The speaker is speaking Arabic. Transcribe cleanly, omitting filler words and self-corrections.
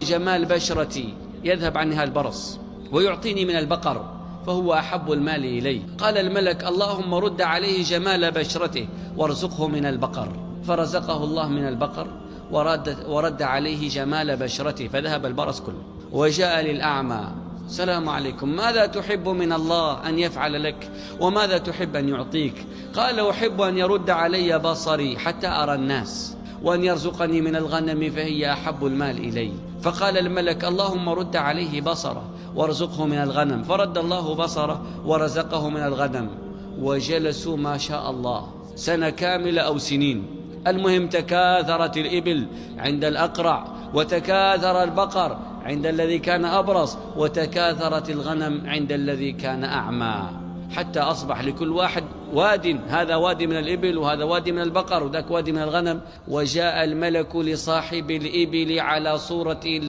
جمال بشرتي يذهب عنها البرص ويعطيني من البقر فهو أحب المال إلي. قال الملك: اللهم رد عليه جمال بشرته وارزقه من البقر. فرزقه الله من البقر ورد عليه جمال بشرته فذهب البرص كله. وجاء للأعمى: السلام عليكم، ماذا تحب من الله أن يفعل لك وماذا تحب أن يعطيك؟ قال: أحب أن يرد علي بصري حتى أرى الناس، وأن يرزقني من الغنم فهي أحب المال إلي. فقال الملك: اللهم رد عليه بصره وارزقه من الغنم. فرد الله بصره ورزقه من الغنم. وجلسوا ما شاء الله سنة كاملة أو سنين. المهم تكاثرت الإبل عند الأقرع، وتكاثر البقر عند الذي كان أبرص، وتكاثرت الغنم عند الذي كان أعمى، حتى أصبح لكل واحد واد، هذا وادي من الإبل وهذا وادي من البقر وذاك وادي من الغنم. وجاء الملك لصاحب الإبل على صورة